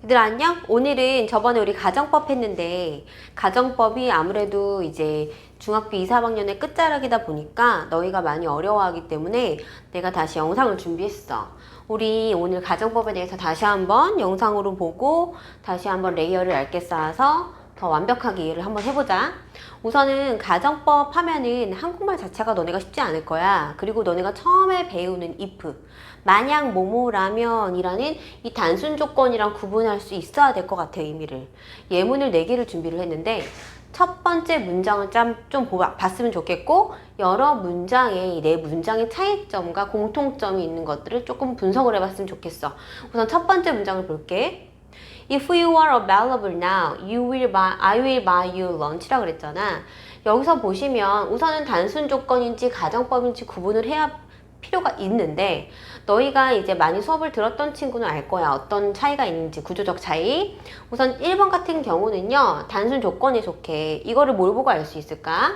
얘들아 안녕? 오늘은 저번에 우리 가정법 했는데 가정법이 아무래도 이제 중학교 2, 3학년의 끝자락이다 보니까 너희가 많이 어려워하기 때문에 내가 다시 영상을 준비했어. 우리 오늘 가정법에 대해서 다시 한번 영상으로 보고 다시 한번 레이어를 얇게 쌓아서 더 완벽하게 이해를 한번 해보자. 우선은 가정법 하면은 한국말 자체가 너네가 쉽지 않을 거야. 그리고 너네가 처음에 배우는 if, 만약 뭐뭐라면 이라는 이 단순 조건이랑 구분할 수 있어야 될 것 같아, 의미를. 예문을 4개를 준비를 했는데 첫 번째 문장을 좀 봤으면 좋겠고, 여러 문장의 내 문장의 차이점과 공통점이 있는 것들을 조금 분석을 해봤으면 좋겠어. 우선 첫 번째 문장을 볼게. If you are available now, I will buy you lunch라고 그랬잖아. 여기서 보시면 우선은 단순 조건인지 가정법인지 구분을 해야 필요가 있는데, 너희가 이제 많이 수업을 들었던 친구는 알 거야. 어떤 차이가 있는지, 구조적 차이. 우선 1번 같은 경우는요, 단순 조건에 속해. 이거를 뭘 보고 알 수 있을까?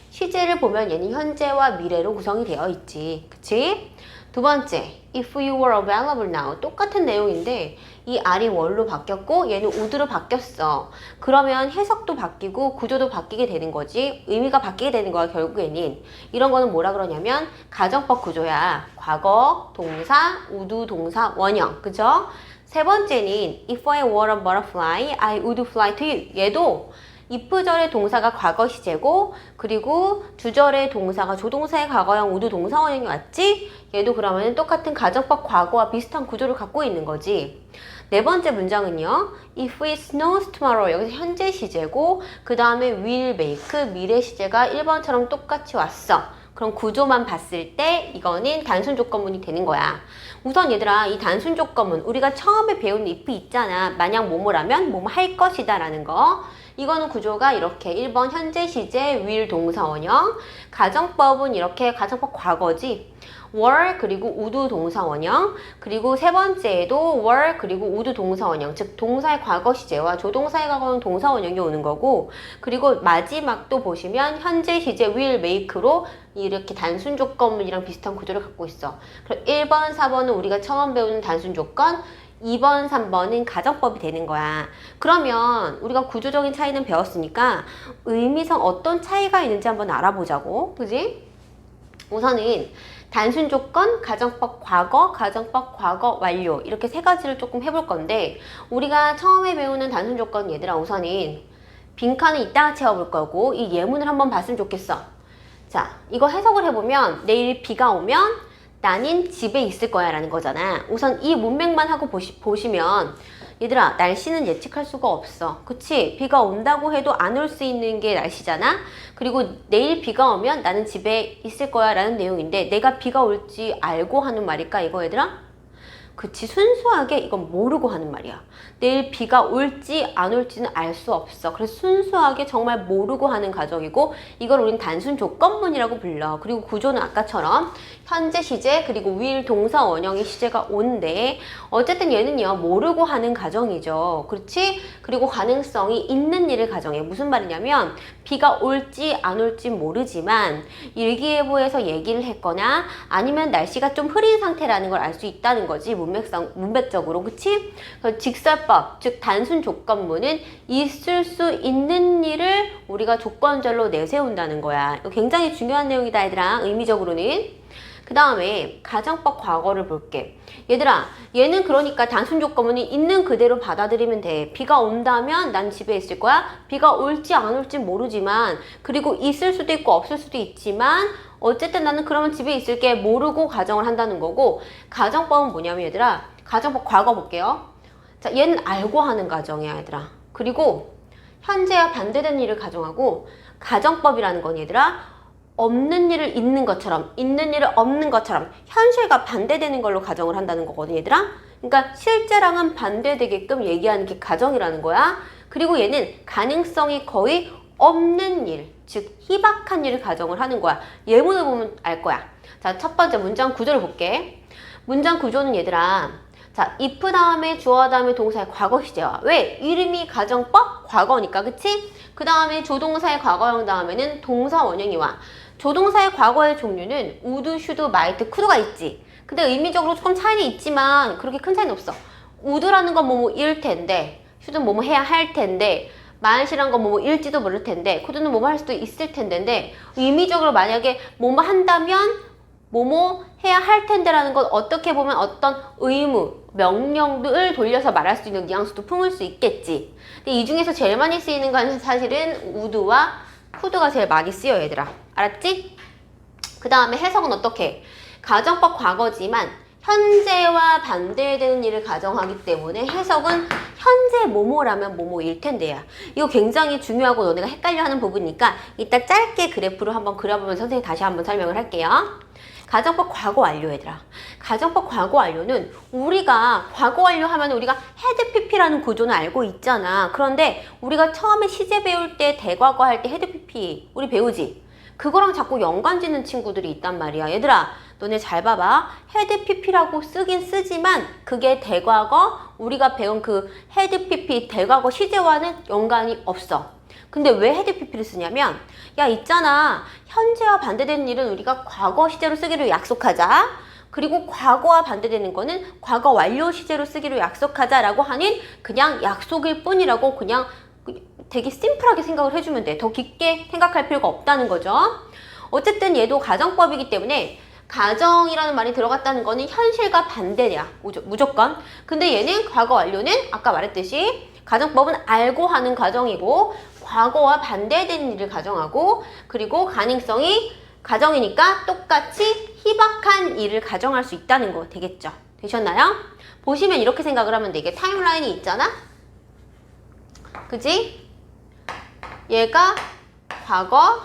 시제를 보면 얘는 현재와 미래로 구성이 되어 있지. 그치? 두 번째, if you were available now. 똑같은 내용인데 이 R이 were 바뀌었고 얘는 would로 바뀌었어. 그러면 해석도 바뀌고 구조도 바뀌게 되는 거지. 의미가 바뀌게 되는 거야, 결국에는. 이런 거는 뭐라 그러냐면 가정법 구조야. 과거, 동사, would, 동사, 원형. 그죠? 세 번째는 if I were a butterfly, I would fly to you. 얘도 if절의 동사가 과거 시제고, 그리고 주절의 동사가 조동사의 과거형 would 동사원형이 왔지? 얘도 그러면 똑같은 가정법 과거와 비슷한 구조를 갖고 있는 거지. 네 번째 문장은요. If it snows tomorrow. 여기서 현재 시제고, 그 다음에 will make, 미래 시제가 1번처럼 똑같이 왔어. 그럼 구조만 봤을 때 이거는 단순 조건문이 되는 거야. 우선 얘들아, 이 단순 조건문, 우리가 처음에 배운 if 있잖아. 만약 뭐뭐라면 뭐뭐 할 것이다 라는 거. 이거는 구조가 이렇게 1번 현재 시제, will 동사 원형. 가정법은 이렇게 가정법 과거지. were 그리고 would 동사 원형. 그리고 세 번째에도 were 그리고 would 동사 원형. 즉 동사의 과거 시제와 조동사의 과거형 동사 원형이 오는 거고, 그리고 마지막도 보시면 현재 시제 will make로 이렇게 단순 조건문이랑 비슷한 구조를 갖고 있어. 그럼 1번, 4번은 우리가 처음 배우는 단순 조건, 2번, 3번은 가정법이 되는 거야. 그러면 우리가 구조적인 차이는 배웠으니까 의미상 어떤 차이가 있는지 한번 알아보자고. 그지? 우선은 단순 조건, 가정법 과거, 가정법 과거 완료, 이렇게 세 가지를 조금 해볼 건데, 우리가 처음에 배우는 단순 조건 얘들아, 우선은 빈칸은 이따가 채워볼 거고 이 예문을 한번 봤으면 좋겠어. 자, 이거 해석을 해보면 내일 비가 오면 나는 집에 있을 거야 라는 거잖아. 우선 이 문맥만 하고 보시면 얘들아, 날씨는 예측할 수가 없어. 그치? 비가 온다고 해도 안 올 수 있는 게 날씨잖아. 그리고 내일 비가 오면 나는 집에 있을 거야 라는 내용인데, 내가 비가 올지 알고 하는 말일까 이거 얘들아? 그치, 순수하게 이건 모르고 하는 말이야. 내일 비가 올지 안 올지는 알 수 없어. 그래서 순수하게 정말 모르고 하는 가정이고, 이걸 우린 단순 조건문이라고 불러. 그리고 구조는 아까처럼 현재 시제 그리고 will 동사 원형의 시제가 온데, 어쨌든 얘는요 모르고 하는 가정이죠. 그렇지? 그리고 가능성이 있는 일을 가정해. 무슨 말이냐면 비가 올지 안 올지 모르지만 일기예보에서 얘기를 했거나 아니면 날씨가 좀 흐린 상태라는 걸 알 수 있다는 거지, 문맥적으로. 그치? 직설법, 즉 단순 조건문은 있을 수 있는 일을 우리가 조건절로 내세운다는 거야. 이거 굉장히 중요한 내용이다 얘들아, 의미적으로는. 그 다음에 가정법 과거를 볼게. 얘들아, 얘는 그러니까 단순 조건문이 있는 그대로 받아들이면 돼. 비가 온다면 난 집에 있을 거야. 비가 올지 안 올지 모르지만, 그리고 있을 수도 있고 없을 수도 있지만 어쨌든 나는 그러면 집에 있을게, 모르고 가정을 한다는 거고. 가정법은 뭐냐면 얘들아, 가정법 과거 볼게요. 자, 얘는 알고 하는 가정이야 얘들아. 그리고 현재와 반대된 일을 가정하고, 가정법이라는 건 얘들아 없는 일을 있는 것처럼, 있는 일을 없는 것처럼 현실과 반대되는 걸로 가정을 한다는 거거든 얘들아. 그러니까 실제랑은 반대되게끔 얘기하는 게 가정이라는 거야. 그리고 얘는 가능성이 거의 없는 일, 즉 희박한 일을 가정을 하는 거야. 예문을 보면 알 거야. 자, 첫 번째 문장 구조를 볼게. 문장 구조는 얘들아, 자, if 다음에 주어 다음에 동사의 과거 시제와. 왜? 이름이 가정법 과거니까. 그치? 그 다음에 조동사의 과거형 다음에는 동사 원형이 와. 조동사의 과거의 종류는 would, should, might, could가 있지. 근데 의미적으로 조금 차이는 있지만 그렇게 큰 차이는 없어. 우드라는 건 뭐뭐일 텐데, 슈드는 뭐뭐 해야 할 텐데, 마이시란 건 뭐뭐일지도 모를 텐데, 쿠드는 뭐뭐 할 수도 있을 텐데인데, 의미적으로 만약에 뭐뭐 한다면 뭐뭐 해야 할 텐데라는 건 어떻게 보면 어떤 의무, 명령을 돌려서 말할 수 있는 뉘앙스도 품을 수 있겠지. 근데 이 중에서 제일 많이 쓰이는 건 사실은 우드와 쿠드가 제일 많이 쓰여, 얘들아. 알았지? 그 다음에 해석은 어떻게? 가정법 과거지만 현재와 반대되는 일을 가정하기 때문에 해석은 현재 뭐뭐라면 뭐뭐일 텐데야. 이거 굉장히 중요하고 너네가 헷갈려하는 부분이니까 이따 짧게 그래프로 한번 그려보면서 선생님이 다시 한번 설명을 할게요. 가정법 과거 완료, 얘들아. 가정법 과거 완료는 우리가 과거 완료 하면 우리가 헤드 PP라는 구조는 알고 있잖아. 그런데 우리가 처음에 시제 배울 때 대과거 할 때 헤드 PP 우리 배우지? 그거랑 자꾸 연관 짓는 친구들이 있단 말이야. 얘들아, 너네 잘 봐봐. 헤드 PP라고 쓰긴 쓰지만 그게 대과거, 우리가 배운 그 헤드 PP 대과거 시제와는 연관이 없어. 근데 왜 헤드 PP를 쓰냐면, 야, 있잖아. 현재와 반대되는 일은 우리가 과거 시제로 쓰기로 약속하자. 그리고 과거와 반대되는 거는 과거 완료 시제로 쓰기로 약속하자라고 하는 그냥 약속일 뿐이라고 그냥 되게 심플하게 생각을 해주면 돼. 더 깊게 생각할 필요가 없다는 거죠. 어쨌든 얘도 가정법이기 때문에 가정이라는 말이 들어갔다는 거는 현실과 반대야. 무조건. 근데 얘는 과거 완료는 아까 말했듯이 가정법은 알고 하는 가정이고 과거와 반대되는 일을 가정하고 그리고 가능성이 가정이니까 똑같이 희박한 일을 가정할 수 있다는 거 되겠죠. 되셨나요? 보시면 이렇게 생각을 하면 돼. 이게 타임라인이 있잖아? 그지? 얘가 과거,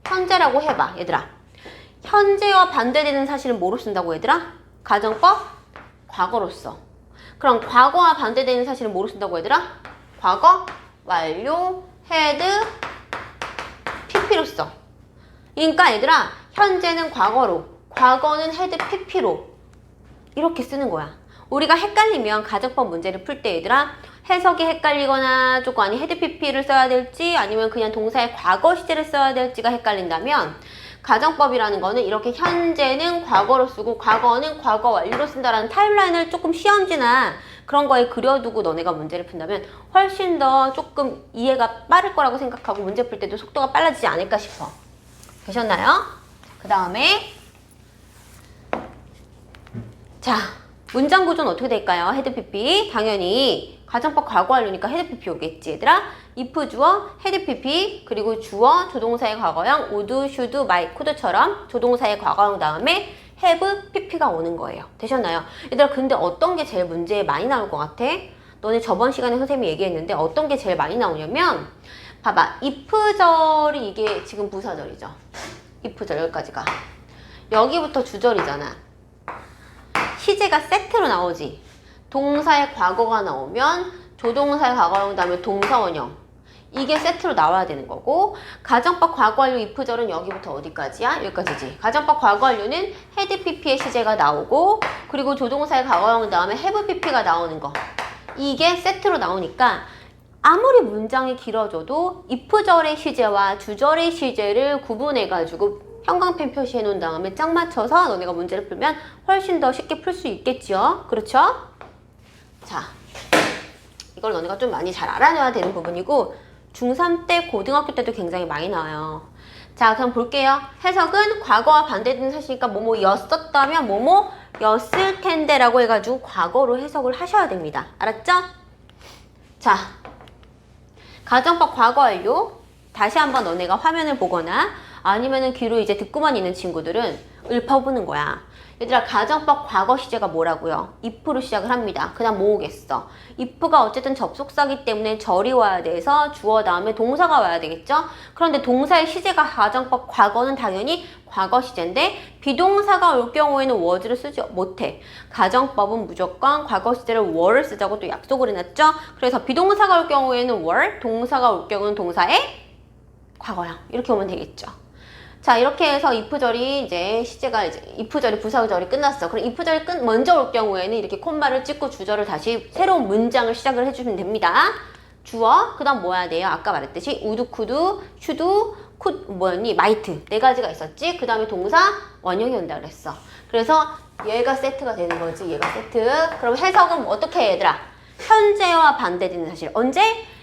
현재라고 해봐, 얘들아. 현재와 반대되는 사실은 뭐로 쓴다고, 얘들아? 가정법? 과거로 써. 그럼 과거와 반대되는 사실은 뭐로 쓴다고, 얘들아? 과거, 완료, 헤드, PP로 써. 그러니까 얘들아, 현재는 과거로, 과거는 헤드 PP로 이렇게 쓰는 거야. 우리가 헷갈리면 가정법 문제를 풀 때 얘들아, 해석이 헷갈리거나 조금 아니 헤드 PP를 써야 될지 아니면 그냥 동사의 과거 시제를 써야 될지가 헷갈린다면 가정법이라는 거는 이렇게 현재는 과거로 쓰고 과거는 과거 완료로 쓴다라는 타임라인을 조금 시험지나 그런 거에 그려두고 너네가 문제를 푼다면 훨씬 더 조금 이해가 빠를 거라고 생각하고 문제 풀 때도 속도가 빨라지지 않을까 싶어. 되셨나요? 그 다음에 자, 문장 구조는 어떻게 될까요? 헤드 PP 당연히 가정법 과거 완료니까 헤드 PP 오겠지, 얘들아. if 주어, 헤드 PP, 그리고 주어, 조동사의 과거형, would, should, might, could처럼 조동사의 과거형 다음에 have, PP가 오는 거예요. 되셨나요? 얘들아, 근데 어떤 게 제일 문제에 많이 나올 것 같아? 너네 저번 시간에 선생님이 얘기했는데 어떤 게 제일 많이 나오냐면 봐봐, if절이 이게 지금 부사절이죠. if절 여기까지가. 여기부터 주절이잖아. 시제가 세트로 나오지. 동사의 과거가 나오면 조동사의 과거형 다음에 동사원형 이게 세트로 나와야 되는 거고 가정법 과거 완료 if절은 여기부터 어디까지야? 여기까지지. 가정법 과거 완료는 헤드 PP의 시제가 나오고 그리고 조동사의 과거형 다음에 have PP가 나오는 거 이게 세트로 나오니까 아무리 문장이 길어져도 if절의 시제와 주절의 시제를 구분해가지고 형광펜 표시해 놓은 다음에 짝 맞춰서 너네가 문제를 풀면 훨씬 더 쉽게 풀 수 있겠죠? 그렇죠? 자, 이걸 너네가 좀 많이 잘 알아놔야 되는 부분이고 중3 때, 고등학교 때도 굉장히 많이 나와요. 자, 그럼 볼게요. 해석은 과거와 반대되는 사실이니까 뭐뭐였었다면 뭐뭐였을 텐데 라고 해가지고 과거로 해석을 하셔야 됩니다. 알았죠? 자, 가정법 과거 완료. 다시 한번 너네가 화면을 보거나 아니면은 귀로 이제 듣고만 있는 친구들은 읊어보는 거야. 얘들아, 가정법 과거 시제가 뭐라고요? if로 시작을 합니다. 그다음 뭐 오겠어? if가 어쨌든 접속사기 때문에 절이 와야 돼서 주어 다음에 동사가 와야 되겠죠? 그런데 동사의 시제가 가정법 과거는 당연히 과거 시제인데 비동사가 올 경우에는 was를 쓰지 못해. 가정법은 무조건 과거 시제를 were를 쓰자고 또 약속을 해놨죠? 그래서 비동사가 올 경우에는 were, 동사가 올 경우는 동사의 과거형 이렇게 오면 되겠죠. 자, 이렇게 해서 if절이 이제 시제가 이제 if절이 부사절이 끝났어. 그럼 if절이 먼저 올 경우에는 이렇게 콤마를 찍고 주절을 다시 새로운 문장을 시작을 해주시면 됩니다. 주어, 그 다음 뭐 해야 돼요? 아까 말했듯이 would, could, should, could 뭐였니? might 네 가지가 있었지. 그 다음에 동사 원형이 온다 그랬어. 그래서 얘가 세트가 되는 거지. 얘가 세트. 그럼 해석은 어떻게 해, 얘들아? 현재와 반대되는 사실. 언제?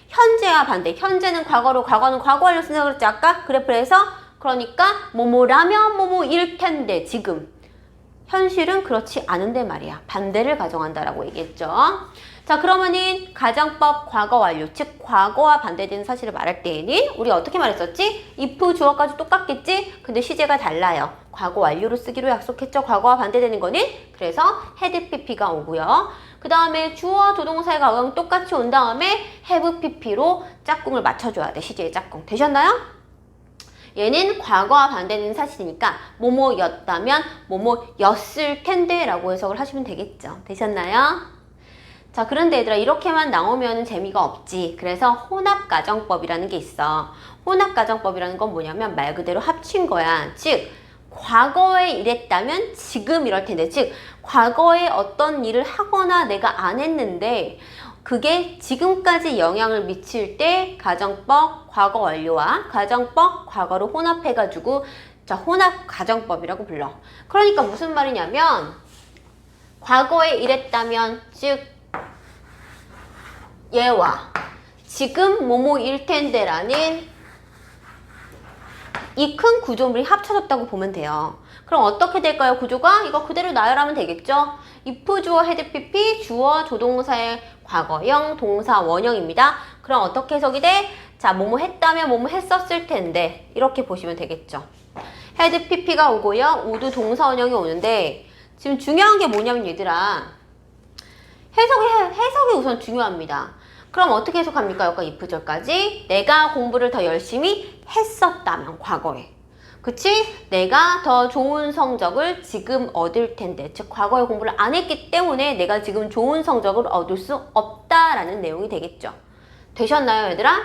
현재와 반대. 현재는 과거로, 과거는 과거 완료 쓴다고 그랬지 아까? 그래프에서. 그러니까 뭐뭐라면 뭐뭐일 텐데 지금. 현실은 그렇지 않은데 말이야. 반대를 가정한다라고 얘기했죠. 자, 그러면은 가정법 과거 완료, 즉 과거와 반대되는 사실을 말할 때에는 우리 어떻게 말했었지? if 주어까지 똑같겠지? 근데 시제가 달라요. 과거 완료로 쓰기로 약속했죠. 과거와 반대되는 거는. 그래서 had pp가 오고요. 그 다음에 주어 조동사의 과거는 똑같이 온 다음에 have pp로 짝꿍을 맞춰줘야 돼. 시제의 짝꿍. 되셨나요? 얘는 과거와 반대되는 사실이니까 뭐뭐였다면 뭐뭐였을 텐데 라고 해석을 하시면 되겠죠. 되셨나요? 자, 그런데 얘들아 이렇게만 나오면 재미가 없지. 그래서 혼합가정법이라는 게 있어. 혼합가정법이라는 건 뭐냐면 말 그대로 합친 거야. 즉 과거에 이랬다면 지금 이럴 텐데, 즉 과거에 어떤 일을 하거나 내가 안 했는데 그게 지금까지 영향을 미칠 때 가정법 과거 완료와 가정법 과거로 혼합해가지고 자, 혼합가정법이라고 불러. 그러니까 무슨 말이냐면 과거에 이랬다면 즉 얘와 지금 뭐뭐일 텐데라는 이 큰 구조물이 합쳐졌다고 보면 돼요. 그럼 어떻게 될까요? 구조가? 이거 그대로 나열하면 되겠죠? if 주어 had pp 주어 조동사의 과거형 동사 원형입니다. 그럼 어떻게 해석이 돼? 자, 뭐뭐 했다면 뭐뭐 했었을 텐데 이렇게 보시면 되겠죠. had pp가 오고요. 우도 동사 원형이 오는데 지금 중요한 게 뭐냐면 얘들아 해석이 우선 중요합니다. 그럼 어떻게 해석합니까? 여기까 if절까지 내가 공부를 더 열심히 했었다면 과거에 그치? 내가 더 좋은 성적을 지금 얻을 텐데 즉 과거에 공부를 안 했기 때문에 내가 지금 좋은 성적을 얻을 수 없다라는 내용이 되겠죠. 되셨나요 얘들아?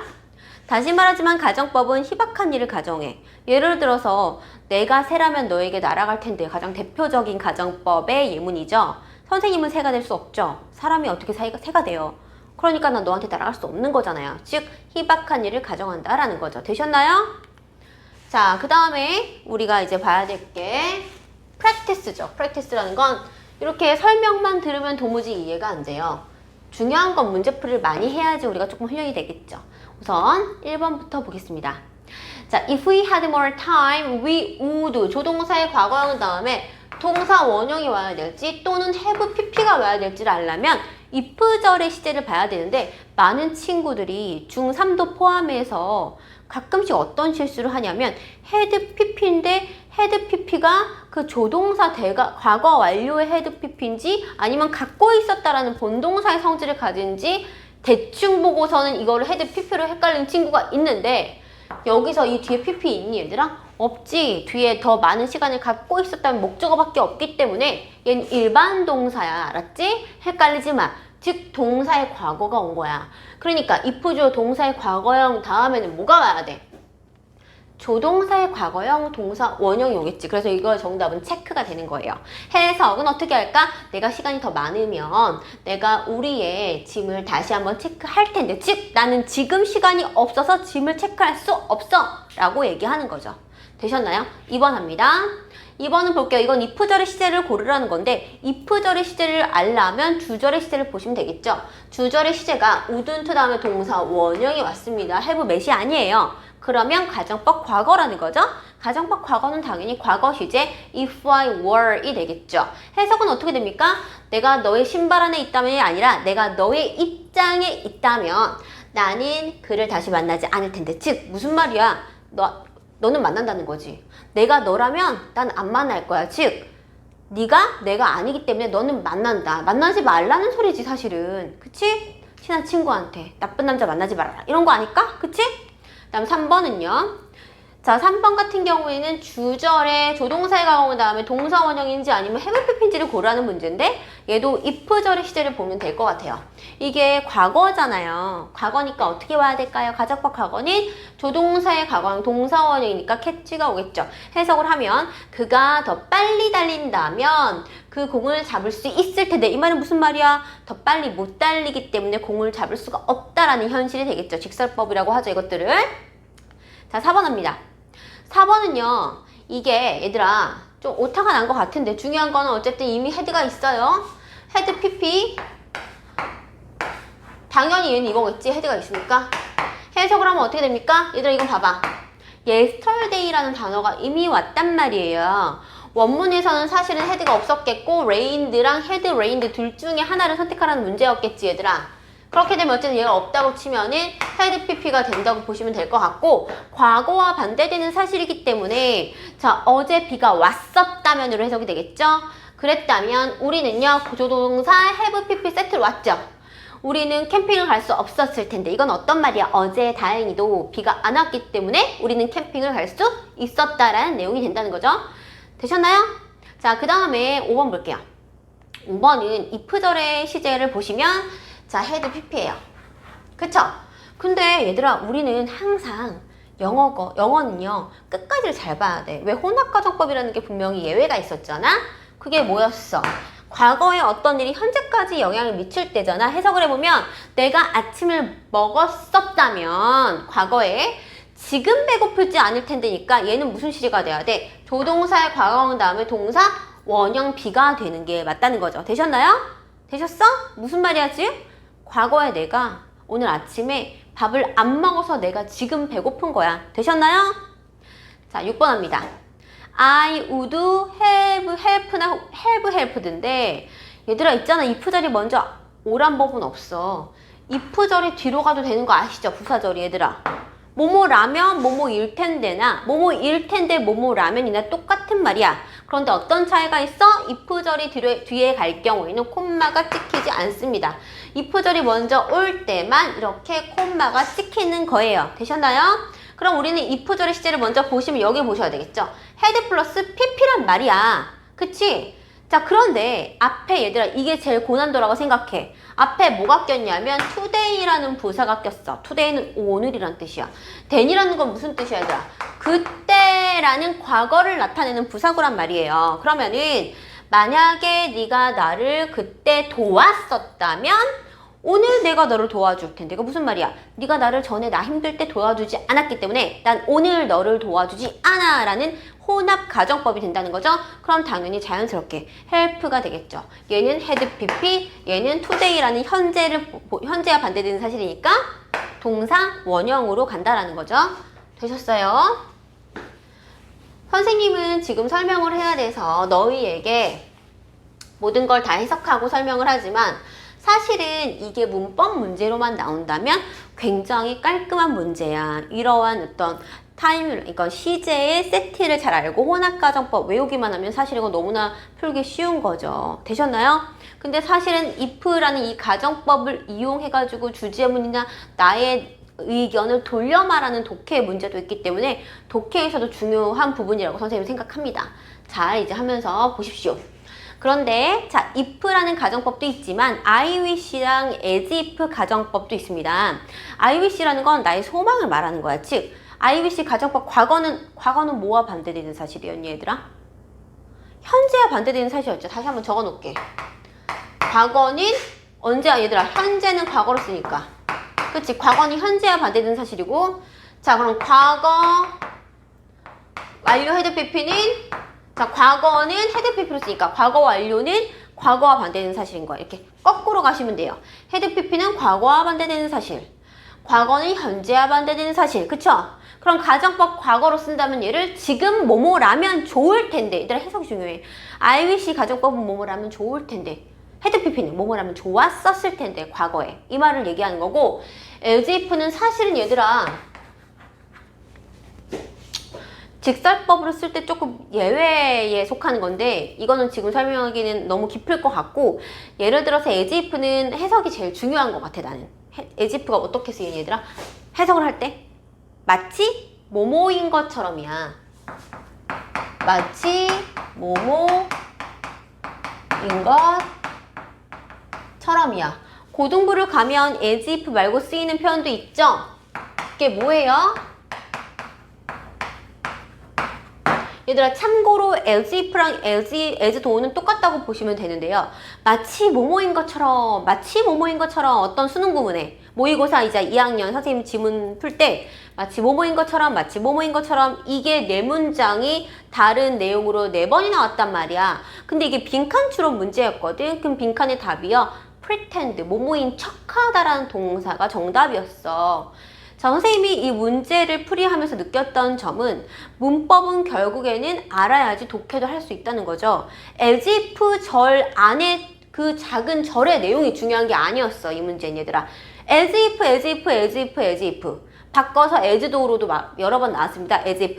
다시 말하지만 가정법은 희박한 일을 가정해. 예를 들어서 내가 새라면 너에게 날아갈 텐데 가장 대표적인 가정법의 예문이죠. 선생님은 새가 될 수 없죠. 사람이 어떻게 새가 돼요? 그러니까 난 너한테 날아갈 수 없는 거잖아요. 즉 희박한 일을 가정한다라는 거죠. 되셨나요? 자, 그 다음에 우리가 이제 봐야 될 게 practice죠. practice라는 건 이렇게 설명만 들으면 도무지 이해가 안 돼요. 중요한 건 문제풀이를 많이 해야지 우리가 조금 훈련이 되겠죠. 우선 1번부터 보겠습니다. 자, if we had more time, we would 조동사의 과거형 다음에 동사 원형이 와야 될지 또는 have pp가 와야 될지를 알려면 if절의 시제를 봐야 되는데 많은 친구들이 중3도 포함해서 가끔씩 어떤 실수를 하냐면 had pp인데 had pp가 그 조동사 과거 완료의 had pp인지 아니면 갖고 있었다라는 본동사의 성질을 가진지 대충 보고서는 이거를 had pp로 헷갈리는 친구가 있는데 여기서 이 뒤에 pp 있니 얘들아? 없지. 뒤에 더 많은 시간을 갖고 있었다면 목적어밖에 없기 때문에 얘는 일반 동사야. 알았지? 헷갈리지 마. 즉 동사의 과거가 온 거야. 그러니까 if 주어 동사의 과거형 다음에는 뭐가 와야 돼? 조동사의 과거형 동사 원형이 오겠지. 그래서 이거 정답은 체크가 되는 거예요. 해석은 어떻게 할까? 내가 시간이 더 많으면 내가 우리의 짐을 다시 한번 체크할 텐데 즉 나는 지금 시간이 없어서 짐을 체크할 수 없어 라고 얘기하는 거죠. 되셨나요? 2번 합니다. 2번은 볼게요. 이건 if절의 시제를 고르라는 건데 if절의 시제를 알려면 주절의 시제를 보시면 되겠죠. 주절의 시제가 wouldn't 다음에 동사 원형이 왔습니다. have met이 아니에요. 그러면 가정법 과거라는 거죠. 가정법 과거는 당연히 과거 시제 if I were이 되겠죠. 해석은 어떻게 됩니까? 내가 너의 신발 안에 있다면이 아니라 내가 너의 입장에 있다면 나는 그를 다시 만나지 않을 텐데 즉 무슨 말이야? 너는 만난다는 거지. 내가 너라면 난 안 만날 거야. 즉 네가 내가 아니기 때문에 너는 만난다. 만나지 말라는 소리지 사실은. 그치? 친한 친구한테 나쁜 남자 만나지 말아라. 이런 거 아닐까? 그치? 다음 3번은요. 자, 3번 같은 경우에는 주절에 조동사의 과거 다음에 동사 원형인지 아니면 have pp인지를 고르라는 문제인데 얘도 if절의 시제를 보면 될 것 같아요. 이게 과거잖아요. 과거니까 어떻게 와야 될까요? 가정법 과거는 조동사의 과거형 동사 원형이니까 catch가 오겠죠. 해석을 하면 그가 더 빨리 달린다면 그 공을 잡을 수 있을 텐데 이 말은 무슨 말이야? 더 빨리 못 달리기 때문에 공을 잡을 수가 없다라는 현실이 되겠죠. 직설법이라고 하죠. 이것들을. 자, 4번 합니다. 4번은요. 이게 얘들아 좀 오타가 난 것 같은데 중요한 거는 어쨌든 이미 헤드가 있어요. 헤드 PP. 당연히 얘는 이거겠지. 헤드가 있으니까. 해석을 하면 어떻게 됩니까? 얘들아 이건 봐봐. yesterday라는 단어가 이미 왔단 말이에요. 원문에서는 사실은 헤드가 없었겠고 rained랑 head rained 둘 중에 하나를 선택하라는 문제였겠지 얘들아. 그렇게 되면 어쨌든 얘가 없다고 치면은 head pp가 된다고 보시면 될 것 같고 과거와 반대되는 사실이기 때문에 자 어제 비가 왔었다면으로 해석이 되겠죠. 그랬다면 우리는요 조동사 have pp 세트로 왔죠. 우리는 캠핑을 갈 수 없었을 텐데 이건 어떤 말이야? 어제 다행히도 비가 안 왔기 때문에 우리는 캠핑을 갈 수 있었다라는 내용이 된다는 거죠. 되셨나요? 자, 그 다음에 5번 볼게요. 5번은 if절의 시제를 보시면 자, head pp예요. 그쵸? 근데 얘들아 우리는 항상 영어는요 끝까지를 잘 봐야 돼. 왜 혼합가정법이라는 게 분명히 예외가 있었잖아? 그게 뭐였어? 과거에 어떤 일이 현재까지 영향을 미칠 때잖아. 해석을 해보면 내가 아침을 먹었었다면 과거에 지금 배고플지 않을 텐데니까 얘는 무슨 시제가 돼야 돼? 조동사의 과거형 다음에 동사 원형 비가 되는 게 맞다는 거죠. 되셨나요? 되셨어? 무슨 말이야 지금? 과거에 내가 오늘 아침에 밥을 안 먹어서 내가 지금 배고픈 거야. 되셨나요? 자, 6번 합니다. I would have help나 have helped인데 얘들아 있잖아. if절이 먼저 오란 법은 없어. if절이 뒤로 가도 되는 거 아시죠? 부사절이 얘들아. 뭐뭐라면 뭐뭐일 텐데나 뭐뭐일 텐데 뭐뭐라면이나 똑같은 말이야. 그런데 어떤 차이가 있어? if절이 뒤에 갈 경우에는 콤마가 찍히지 않습니다. if절이 먼저 올 때만 이렇게 콤마가 찍히는 거예요. 되셨나요? 그럼 우리는 if절의 시제를 먼저 보시면 여기 보셔야 되겠죠. head 플러스 pp란 말이야. 그치? 자, 그런데 앞에 얘들아 이게 제일 고난도라고 생각해. 앞에 뭐가 꼈냐면 today라는 부사가 꼈어. today는 오늘이란 뜻이야. then이라는 건 무슨 뜻이야 얘들아? 그때라는 과거를 나타내는 부사구란 말이에요. 그러면은 만약에 네가 나를 그때 도왔었다면 오늘 내가 너를 도와줄 텐데 이거 무슨 말이야? 네가 나를 전에 나 힘들 때 도와주지 않았기 때문에 난 오늘 너를 도와주지 않아 라는 혼합 가정법이 된다는 거죠. 그럼 당연히 자연스럽게 help가 되겠죠. 얘는 had pp, 얘는 today라는 현재와 반대되는 사실이니까 동사 원형으로 간다라는 거죠. 되셨어요? 선생님은 지금 설명을 해야 돼서 너희에게 모든 걸 다 해석하고 설명을 하지만 사실은 이게 문법 문제로만 나온다면 굉장히 깔끔한 문제야. 이러한 어떤 그러니까 시제의 세트를 잘 알고 혼합가정법 외우기만 하면 사실 이거 너무나 풀기 쉬운 거죠. 되셨나요? 근데 사실은 if라는 이 가정법을 이용해가지고 주제문이나 나의 의견을 돌려 말하는 독해의 문제도 있기 때문에 독해에서도 중요한 부분이라고 선생님은 생각합니다. 잘 이제 하면서 보십시오. 그런데 자 if라는 가정법도 있지만 I wish랑 as if 가정법도 있습니다. I wish라는 건 나의 소망을 말하는 거야. 즉 I wish 가정법 과거는 뭐와 반대되는 사실이었니 얘들아? 현재와 반대되는 사실이었죠. 다시 한번 적어 놓을게. 과거는 언제야 얘들아? 현재는 과거로 쓰니까. 그치? 과거는 현재와 반대되는 사실이고 자 그럼 과거 완료 헤드 pp는 자, 과거는 헤드 pp로 쓰니까 과거 완료는 과거와 반대되는 사실인 거야. 이렇게 거꾸로 가시면 돼요. 헤드 pp는 과거와 반대되는 사실. 과거는 현재와 반대되는 사실. 그쵸? 그럼 가정법 과거로 쓴다면 얘를 지금 뭐뭐라면 좋을 텐데. 얘들아 해석이 중요해. I wish 가정법은 뭐뭐라면 좋을 텐데. 헤드 pp는 뭐뭐라면 좋았었을 텐데. 과거에. 이 말을 얘기하는 거고 as if는 사실은 얘들아 직설법으로 쓸 때 조금 예외에 속하는 건데 이거는 지금 설명하기는 너무 깊을 것 같고 예를 들어서 as if는 해석이 제일 중요한 것 같아 나는. as if가 어떻게 쓰이니 얘들아? 해석을 할 때 마치 뭐뭐인 것처럼이야. 마치 뭐뭐인 것처럼이야. 고등부를 가면 as if 말고 쓰이는 표현도 있죠? 그게 뭐예요? 얘들아 참고로 as if랑 as do는 똑같다고 보시면 되는데요. 마치 뭐뭐인 것처럼 어떤 수능 구문에 모의고사 이제 2학년 선생님 지문 풀 때 마치 뭐뭐인 것처럼 이게 네 문장이 다른 내용으로 4번이 나왔단 말이야. 근데 이게 빈칸 추론 문제였거든. 그럼 빈칸의 답이요. pretend, 뭐뭐인 척하다라는 동사가 정답이었어. 자, 선생님이 이 문제를 풀이하면서 느꼈던 점은 문법은 결국에는 알아야지 독해도 할 수 있다는 거죠. as if 절 안에 그 작은 절의 내용이 중요한 게 아니었어. 이 문제는 얘들아. as if. 바꿔서 as do로도 여러 번 나왔습니다. as if.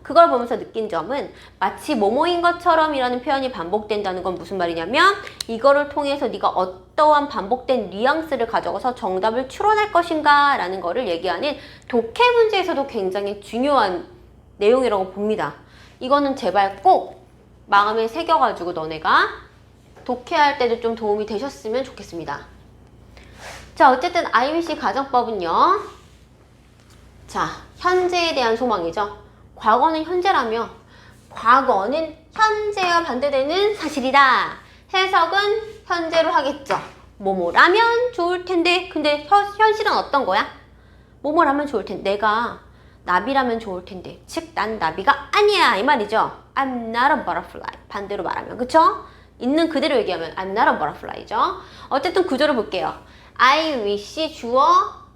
그걸 보면서 느낀 점은 마치 뭐뭐인 것처럼이라는 표현이 반복된다는 건 무슨 말이냐면 이거를 통해서 네가 어떠한 반복된 뉘앙스를 가져가서 정답을 추론할 것인가 라는 거를 얘기하는 독해 문제에서도 굉장히 중요한 내용이라고 봅니다. 이거는 제발 꼭 마음에 새겨가지고 너네가 독해할 때도 좀 도움이 되셨으면 좋겠습니다. 자, 어쨌든 IBC 가정법은요. 자, 현재에 대한 소망이죠. 과거는 현재라며 과거는 현재와 반대되는 사실이다. 해석은 현재로 하겠죠. 뭐뭐라면 좋을 텐데 근데 현실은 어떤 거야? 뭐뭐라면 좋을 텐데 내가 나비라면 좋을 텐데 즉 난 나비가 아니야 이 말이죠. I'm not a butterfly. 반대로 말하면 그쵸? 있는 그대로 얘기하면 I'm not a butterfly죠. 어쨌든 구조를 볼게요. I wish 주어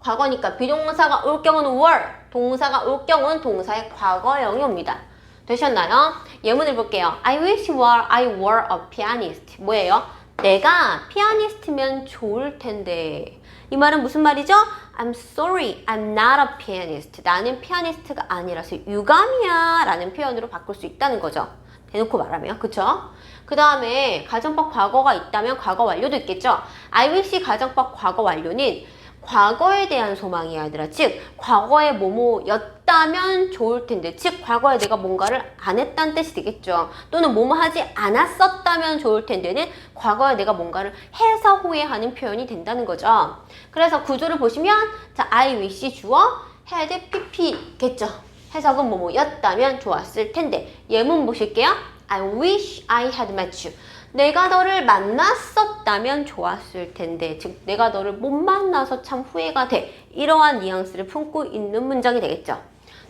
과거니까 비동사가 올 경우는 were, 동사가 올 경우는 동사의 과거형이 옵니다. 되셨나요? 예문을 볼게요. I wish I were a pianist. 뭐예요? 내가 피아니스트면 좋을 텐데. 이 말은 무슨 말이죠? I'm sorry, I'm not a pianist. 나는 피아니스트가 아니라서 유감이야 라는 표현으로 바꿀 수 있다는 거죠. 대놓고 말하면, 그쵸? 그 다음에 가정법 과거가 있다면 과거 완료도 있겠죠? I wish 가정법 과거 완료는 과거에 대한 소망이야, 얘들아. 즉, 과거에 뭐뭐였다면 좋을 텐데. 즉, 과거에 내가 뭔가를 안 했다는 뜻이 되겠죠. 또는 뭐뭐 하지 않았었다면 좋을 텐데는 과거에 내가 뭔가를 해서 후회하는 표현이 된다는 거죠. 그래서 구조를 보시면, 자, I wish 주어, had pp겠죠. 해석은 뭐뭐였다면 좋았을 텐데. 예문 보실게요. I wish I had met you. 내가 너를 만났었다면 좋았을 텐데. 즉, 내가 너를 못 만나서 참 후회가 돼. 이러한 뉘앙스를 품고 있는 문장이 되겠죠.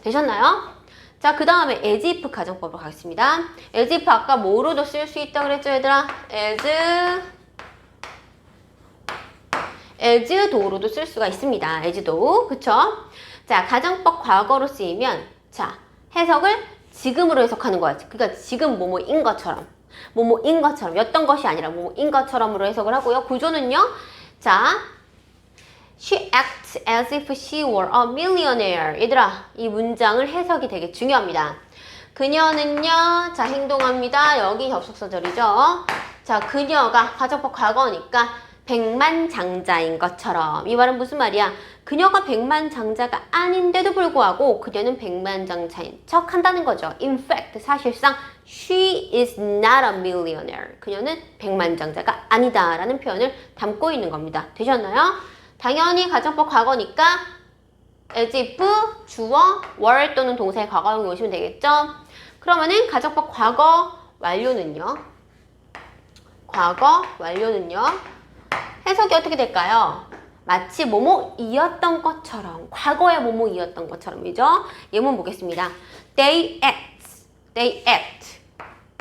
되셨나요? 자, 그 다음에 as if 가정법으로 가겠습니다. as if 아까 뭐로도 쓸 수 있다고 그랬죠, 얘들아? as do로도 쓸 수가 있습니다. as do. 그쵸? 자, 가정법 과거로 쓰이면, 자, 해석을 지금으로 해석하는 거야. 그러니까 지금 뭐뭐인 것처럼. 뭐뭐인 것처럼. 였던 것이 아니라 뭐뭐인 것처럼으로 해석을 하고요. 구조는요. 자, She acts as if she were a millionaire. 얘들아, 이 문장을 해석이 되게 중요합니다. 그녀는요. 자, 행동합니다. 여기 접속사절이죠. 자, 그녀가 가정법 과거니까 백만장자인 것처럼. 이 말은 무슨 말이야? 그녀가 백만장자가 아닌데도 불구하고 그녀는 백만장자인 척 한다는 거죠. In fact, 사실상 she is not a millionaire. 그녀는 백만장자가 아니다 라는 표현을 담고 있는 겁니다. 되셨나요? 당연히 가정법 과거니까 as if, 주어, were 또는 동사의 과거형이 오시면 되겠죠? 그러면은 가정법 과거 완료는요? 과거 완료는요? 해석이 어떻게 될까요? 마치 뭐뭐이었던 것처럼, 과거에 뭐뭐이었던 것처럼이죠. 예문 보겠습니다. They act.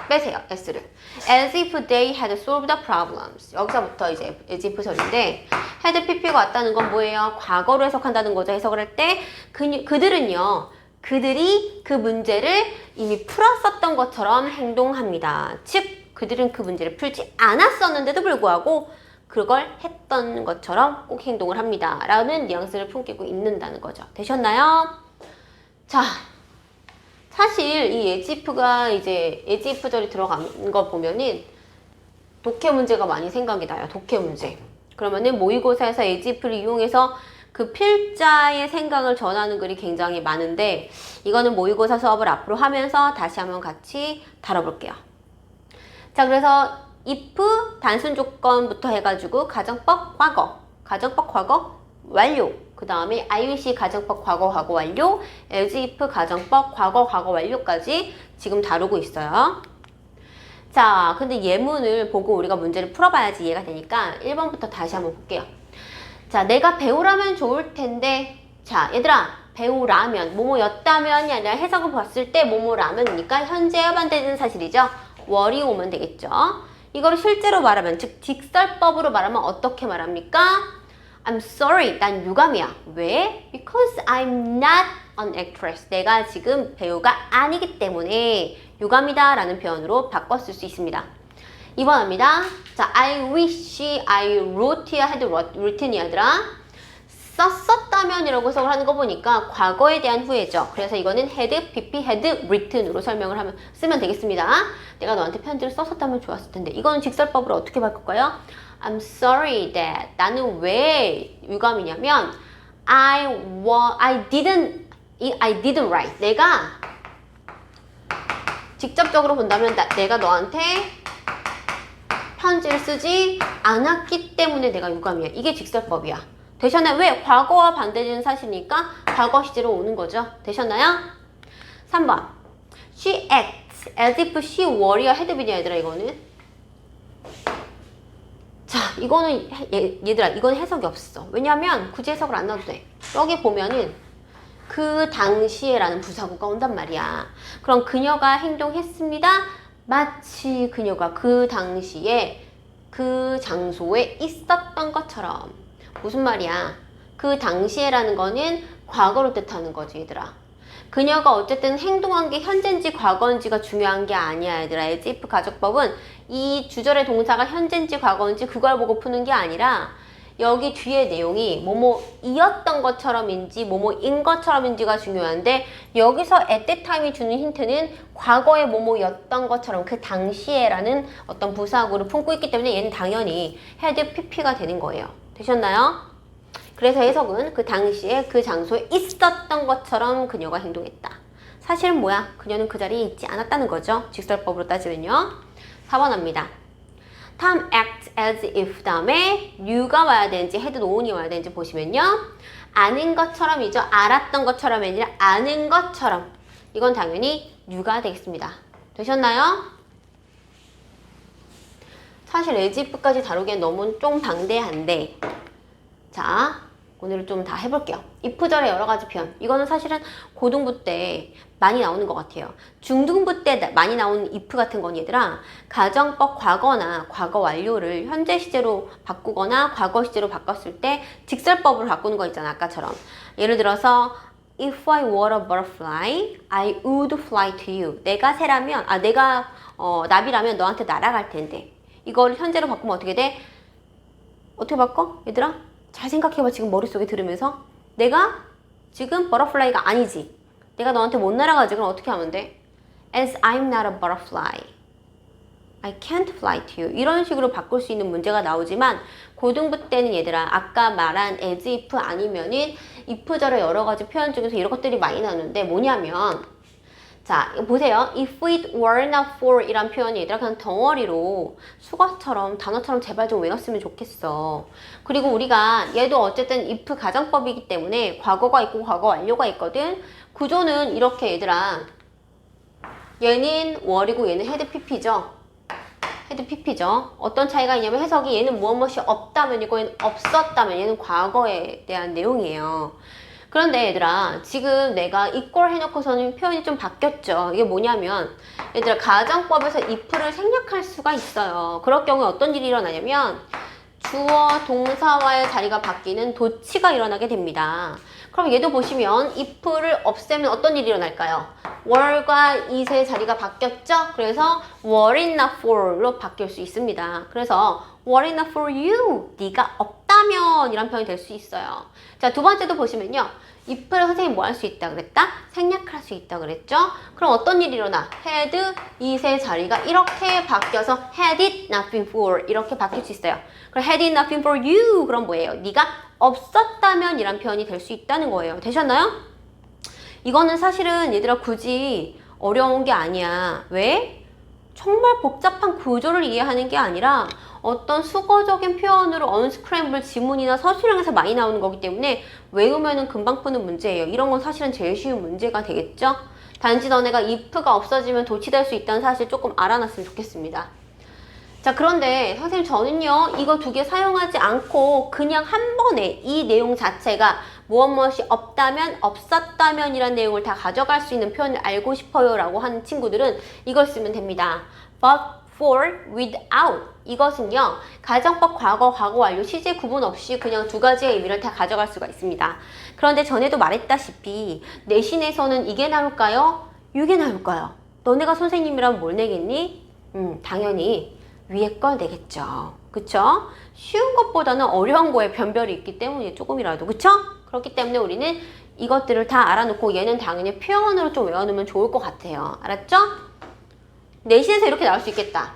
빼세요, s를. As if they had solved the problems. 여기서부터 이제 as if 절인데 had pp가 왔다는 건 뭐예요? 과거로 해석한다는 거죠. 해석을 할 때 그들이 그 문제를 이미 풀었었던 것처럼 행동합니다. 즉, 그들은 그 문제를 풀지 않았었는데도 불구하고 그걸 했던 것처럼 꼭 행동을 합니다. 라는 뉘앙스를 품고 있는다는 거죠. 되셨나요? 자, 사실 이 as if가 이제 as if 절이 들어간 거 보면은 독해 문제가 많이 생각이 나요. 독해 문제. 그러면은 모의고사에서 as if를 이용해서 그 필자의 생각을 전하는 글이 굉장히 많은데 이거는 모의고사 수업을 앞으로 하면서 다시 한번 같이 다뤄볼게요. 자, 그래서 if 단순 조건부터 해가지고 가정법 과거 완료, 그 다음에 IUC 가정법 과거 과거 완료, as if 가정법 과거 과거 완료까지 지금 다루고 있어요. 자, 근데 예문을 보고 우리가 문제를 풀어봐야지 이해가 되니까 1번부터 다시 한번 볼게요. 자, 내가 배우라면 좋을 텐데, 자, 얘들아, 배우라면, 뭐뭐였다면이 아니라 해석을 봤을 때 뭐뭐라면이니까 현재와 반대되는 사실이죠. 월이 오면 되겠죠. 이거를 실제로 말하면, 즉 직설법으로 말하면 어떻게 말합니까? I'm sorry, 난 유감이야. 왜? Because I'm not an actress. 내가 지금 배우가 아니기 때문에 유감이다 라는 표현으로 바꿨을 수 있습니다. 2번 합니다. 자, I wish I wrote here had written 얘들아. 썼었다면 이라고 해석을 하는 거 보니까 과거에 대한 후회죠. 그래서 이거는 had, pp, had written으로 설명을 하면 쓰면 되겠습니다. 내가 너한테 편지를 썼었다면 좋았을 텐데 이거는 직설법으로 어떻게 바꿀까요? I'm sorry that 나는 왜 유감이냐면 I didn't write. 내가 직접적으로 본다면 내가 너한테 편지를 쓰지 않았기 때문에 내가 유감이야. 이게 직설법이야. 되셨나요? 왜? 과거와 반대되는 사실이니까 과거 시제로 오는 거죠. 되셨나요? 3번. She acts as if she were a had been 얘들아 이거는. 자, 이거는 얘들아 이건 해석이 없어. 왜냐면 굳이 해석을 안 넣어도 돼. 여기 보면은 그 당시에라는 부사구가 온단 말이야. 그럼 그녀가 행동했습니다. 마치 그녀가 그 당시에 그 장소에 있었던 것처럼. 무슨 말이야? 그 당시에라는 거는 과거를 뜻하는 거지 얘들아. 그녀가 어쨌든 행동한 게 현재인지 과거인지가 중요한 게 아니야 얘들아. as if 가정법은 이 주절의 동사가 현재인지 과거인지 그걸 보고 푸는 게 아니라 여기 뒤에 내용이 뭐뭐이었던 것처럼인지 뭐뭐인 것처럼인지가 중요한데 여기서 at that time이 주는 힌트는 과거에 뭐뭐였던 것처럼 그 당시에라는 어떤 부사구를 품고 있기 때문에 얘는 당연히 had pp가 되는 거예요. 되셨나요? 그래서 해석은 그 당시에 그 장소에 있었던 것처럼 그녀가 행동했다. 사실은 뭐야? 그녀는 그 자리에 있지 않았다는 거죠. 직설법으로 따지면요. 4번 합니다. Tom acts as if 다음에 you가 와야 되는지 had known이 와야 되는지 보시면요. 아는 것처럼이죠. 알았던 것처럼이 아니라 아는 것처럼. 이건 당연히 you가 되겠습니다. 되셨나요? 사실 as if까지 다루기엔 너무 좀 방대한데 자 오늘 좀 다 해볼게요. if절의 여러 가지 표현. 이거는 사실은 고등부 때 많이 나오는 것 같아요. 중등부 때 많이 나오는 if 같은 건 얘들아 가정법 과거나 과거 완료를 현재 시제로 바꾸거나 과거 시제로 바꿨을 때 직설법으로 바꾸는 거 있잖아. 아까처럼. 예를 들어서 If I were a butterfly, I would fly to you. 내가 새라면, 내가 나비라면 너한테 날아갈 텐데. 이걸 현재로 바꾸면 어떻게 돼? 어떻게 바꿔? 얘들아? 잘 생각해봐. 지금 머릿속에 들으면서. 내가 지금 버터플라이가 아니지. 내가 너한테 못 날아가지. 그럼 어떻게 하면 돼? As I'm not a butterfly, I can't fly to you. 이런 식으로 바꿀 수 있는 문제가 나오지만 고등부 때는 얘들아 아까 말한 as if 아니면은 if절의 여러 가지 표현 중에서 이런 것들이 많이 나오는데 뭐냐면 자, 보세요. If it were not for 이란 표현이 얘들아 그냥 덩어리로 수거처럼 단어처럼 제발 좀 외웠으면 좋겠어. 그리고 우리가 얘도 어쨌든 if 가정법이기 때문에 과거가 있고 과거 완료가 있거든. 구조는 이렇게 얘들아 얘는 월이고 얘는 had pp죠. had pp죠. 어떤 차이가 있냐면 해석이 얘는 무엇이 없다면이고 얘는 없었다면 얘는 과거에 대한 내용이에요. 그런데 얘들아 지금 내가 equal 해놓고서는 표현이 좀 바뀌었죠. 이게 뭐냐면 얘들아 가정법에서 if를 생략할 수가 있어요. 그럴 경우에 어떤 일이 일어나냐면 주어 동사와의 자리가 바뀌는 도치가 일어나게 됩니다. 그럼 얘도 보시면 if를 없애면 어떤 일이 일어날까요? were과 is의 자리가 바뀌었죠? 그래서 were it not for로 바뀔 수 있습니다. 그래서 were it not for you, 네가 없다면 이란 표현이 될 수 있어요. 자, 두 번째도 보시면요. if를 선생님이 뭐 할 수 있다 그랬다? 생략할 수 있다 그랬죠? 그럼 어떤 일이 일어나? had, it의 자리가 이렇게 바뀌어서 had it not been for 이렇게 바뀔 수 있어요. 그럼 had it not been for you 그럼 뭐예요? 네가 없었다면 이란 표현이 될 수 있다는 거예요. 되셨나요? 이거는 사실은 얘들아 굳이 어려운 게 아니야. 왜? 정말 복잡한 구조를 이해하는 게 아니라 어떤 수거적인 표현으로 언스크램블 지문이나 서술형에서 많이 나오는 거기 때문에 외우면은 금방 푸는 문제예요. 이런 건 사실은 제일 쉬운 문제가 되겠죠? 단지 너네가 if가 없어지면 도치될 수 있다는 사실 조금 알아놨으면 좋겠습니다. 자, 그런데 선생님 저는요 이거 두 개 사용하지 않고 그냥 한 번에 이 내용 자체가 무엇이 없다면 없었다면 이란 내용을 다 가져갈 수 있는 표현을 알고 싶어요 라고 하는 친구들은 이걸 쓰면 됩니다. but, for, without 이것은요 가정법 과거, 과거 완료, 시제 구분 없이 그냥 두 가지의 의미를 다 가져갈 수가 있습니다. 그런데 전에도 말했다시피 내신에서는 이게 나올까요? 이게 나올까요? 너네가 선생님이라면 뭘 내겠니? 당연히 위에 걸 내겠죠. 그쵸? 쉬운 것보다는 어려운 거에 변별이 있기 때문에 조금이라도. 그쵸? 그렇기 때문에 우리는 이것들을 다 알아놓고 얘는 당연히 표현으로 좀 외워놓으면 좋을 것 같아요. 알았죠? 내신에서 이렇게 나올 수 있겠다.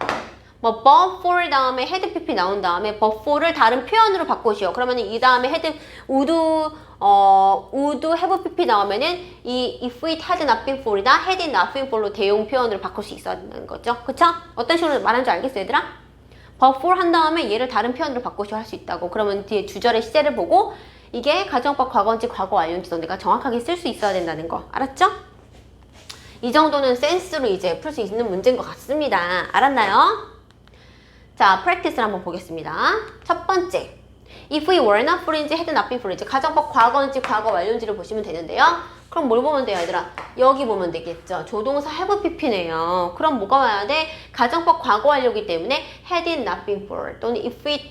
뭐 but for 다음에 had pp 나온 다음에 but for를 다른 표현으로 바꾸시오. 그러면 이 다음에 had would have pp 나오면은 이 if it had not been for이다 had it not been for로 대용 표현으로 바꿀 수 있어야 된다는 거죠. 그쵸? 어떤 식으로 말하는지 알겠어 얘들아? but for 한 다음에 얘를 다른 표현으로 바꾸시오 할 수 있다고. 그러면 뒤에 주절의 시제를 보고 이게 가정법 과거인지 과거 완료인지 너네가 정확하게 쓸 수 있어야 된다는 거. 알았죠? 이 정도는 센스로 이제 풀 수 있는 문제인 것 같습니다. 알았나요? 자, 프랙티스를 한번 보겠습니다. 첫 번째, if we were not for인지 had not been for인지 가정법 과거인지 과거 완료인지를 보시면 되는데요. 그럼 뭘 보면 돼요, 얘들아? 여기 보면 되겠죠. 조동사 have pp네요. 그럼 뭐가 와야 돼? 가정법 과거 완료이기 때문에 had it not been for 또는 if it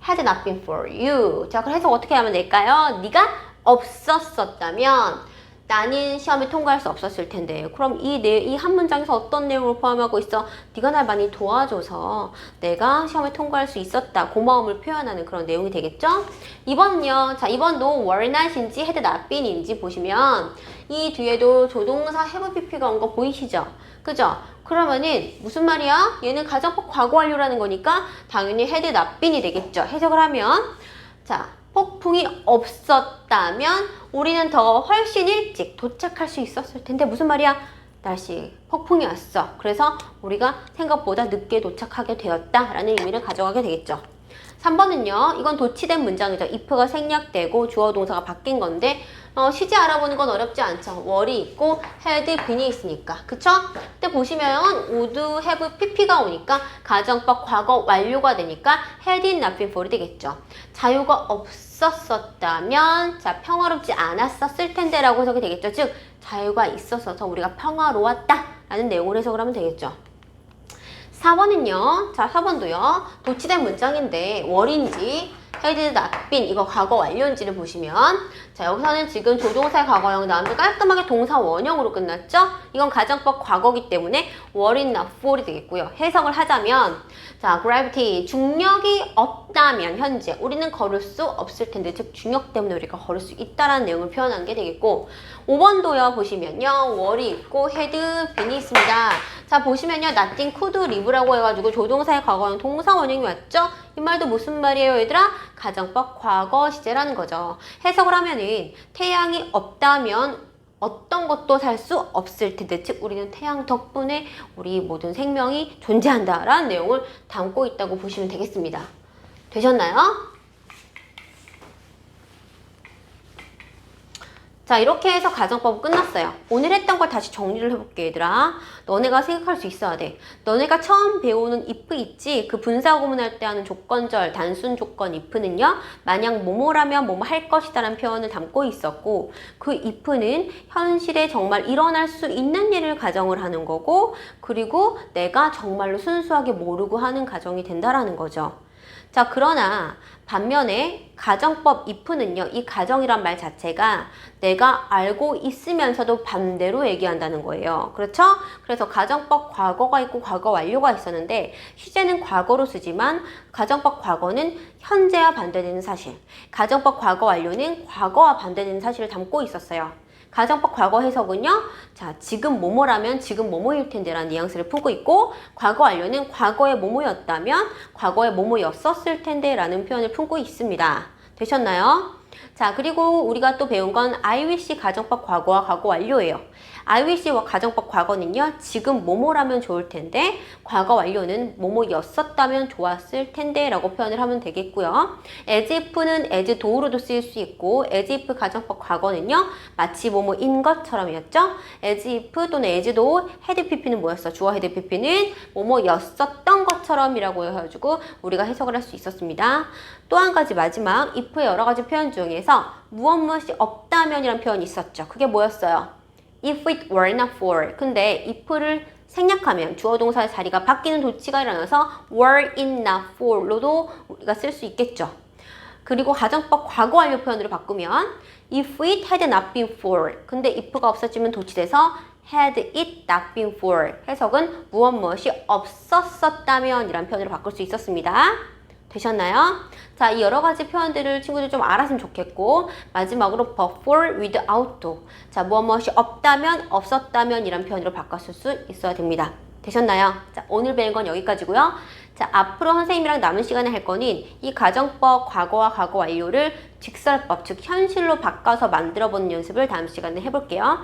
had not been for you. 자, 그래서 어떻게 하면 될까요? 네가 없었었다면 나는 시험에 통과할 수 없었을 텐데 그럼 이 한 문장에서 어떤 내용을 포함하고 있어? 네가 날 많이 도와줘서 내가 시험에 통과할 수 있었다. 고마움을 표현하는 그런 내용이 되겠죠? 2번은요. 자, 2번도 were not인지 had not been인지 보시면 이 뒤에도 조동사 have pp가 온 거 보이시죠? 그죠? 그러면은 무슨 말이야? 얘는 가정법 과거 완료라는 거니까 당연히 had not been이 되겠죠? 해석을 하면 자, 폭풍이 없었다면 우리는 더 훨씬 일찍 도착할 수 있었을 텐데 무슨 말이야? 날씨 폭풍이 왔어. 그래서 우리가 생각보다 늦게 도착하게 되었다라는 의미를 가져가게 되겠죠. 3번은요. 이건 도치된 문장이죠. if가 생략되고 주어 동사가 바뀐 건데 시제 알아보는 건 어렵지 않죠. were이 있고 had been이 있으니까. 그쵸? 근데 보시면 would have pp가 오니까 가정법 과거 완료가 되니까 had it not been for이 되겠죠. 자유가 없었었다면 자 평화롭지 않았었을 텐데 라고 해석이 되겠죠. 즉 자유가 있었어서 우리가 평화로웠다 라는 내용을 해석을 하면 되겠죠. 4번은요. 자, 4번도요. 도치된 문장인데 월인지 had not been 이거 과거 완료인지를 보시면 자, 여기서는 지금 조동사의 과거형 다음에 깔끔하게 동사 원형으로 끝났죠? 이건 가정법 과거기 때문에 were not for이 되겠고요. 해석을 하자면 자, gravity 중력이 없다면 현재 우리는 걸을 수 없을 텐데 즉 중력 때문에 우리가 걸을 수 있다라는 내용을 표현한 게 되겠고 5번도요. 보시면요. were이 있고 had been이 있습니다. 자, 보시면요. nothing could live라고 해가지고 조동사의 과거형 동사 원형이 왔죠? 이 말도 무슨 말이에요, 얘들아? 가정법 과거 시제라는 거죠. 해석을 하면은 태양이 없다면 어떤 것도 살 수 없을 텐데 즉 우리는 태양 덕분에 우리 모든 생명이 존재한다라는 내용을 담고 있다고 보시면 되겠습니다. 되셨나요? 자, 이렇게 해서 가정법은 끝났어요. 오늘 했던 걸 다시 정리를 해볼게, 얘들아. 너네가 생각할 수 있어야 돼. 너네가 처음 배우는 if 있지? 그 분사구문 할 때 하는 조건절, 단순 조건 if는요. 만약 뭐뭐라면 뭐뭐 할 것이다 라는 표현을 담고 있었고 그 if는 현실에 정말 일어날 수 있는 일을 가정을 하는 거고 그리고 내가 정말로 순수하게 모르고 하는 가정이 된다라는 거죠. 자, 그러나 반면에 가정법 if는요. 이 가정이란 말 자체가 내가 알고 있으면서도 반대로 얘기한다는 거예요. 그렇죠? 그래서 가정법 과거가 있고 과거 완료가 있었는데 시제는 과거로 쓰지만 가정법 과거는 현재와 반대되는 사실, 가정법 과거 완료는 과거와 반대되는 사실을 담고 있었어요. 가정법 과거 해석은요. 자, 지금 뭐뭐라면 지금 뭐뭐일 텐데 라는 뉘앙스를 품고 있고 과거 완료는 과거에 뭐뭐였다면 과거에 뭐뭐였었을 텐데 라는 표현을 품고 있습니다. 되셨나요? 자, 그리고 우리가 또 배운 건 I wish 가정법 과거와 과거 완료예요. I wish와 가정법 과거는요. 지금 뭐뭐라면 좋을 텐데 과거 완료는 뭐뭐였었다면 좋았을 텐데 라고 표현을 하면 되겠고요. as if는 as do로도 쓰일 수 있고 as if 가정법 과거는요. 마치 뭐뭐인 것처럼이었죠. as if 또는 as though had pp는 뭐였어? 주어 had pp는 뭐뭐였었던 것처럼이라고 해가지고 우리가 해석을 할 수 있었습니다. 또 한 가지 마지막 if의 여러 가지 표현 중에서 무엇이 없다면이라는 표현이 있었죠. 그게 뭐였어요? If it were not for. 근데 if를 생략하면 주어 동사의 자리가 바뀌는 도치가 일어나서 were it not for로도 우리가 쓸 수 있겠죠. 그리고 가정법 과거 완료 표현으로 바꾸면 if it had not been for. 근데 if가 없어지면 도치돼서 had it not been for. 해석은 무엇이 없었었다면 이란 표현으로 바꿀 수 있었습니다. 되셨나요? 자, 이 여러 가지 표현들을 친구들 좀 알았으면 좋겠고 마지막으로 but for, without. 자, 무엇이 없다면, 없었다면 이란 표현으로 바꿨을 수 있어야 됩니다. 되셨나요? 자, 오늘 배운 건 여기까지고요. 자, 앞으로 선생님이랑 남은 시간에 할 거는 이 가정법 과거와 과거 완료를 직설법, 즉 현실로 바꿔서 만들어 보는 연습을 다음 시간에 해볼게요.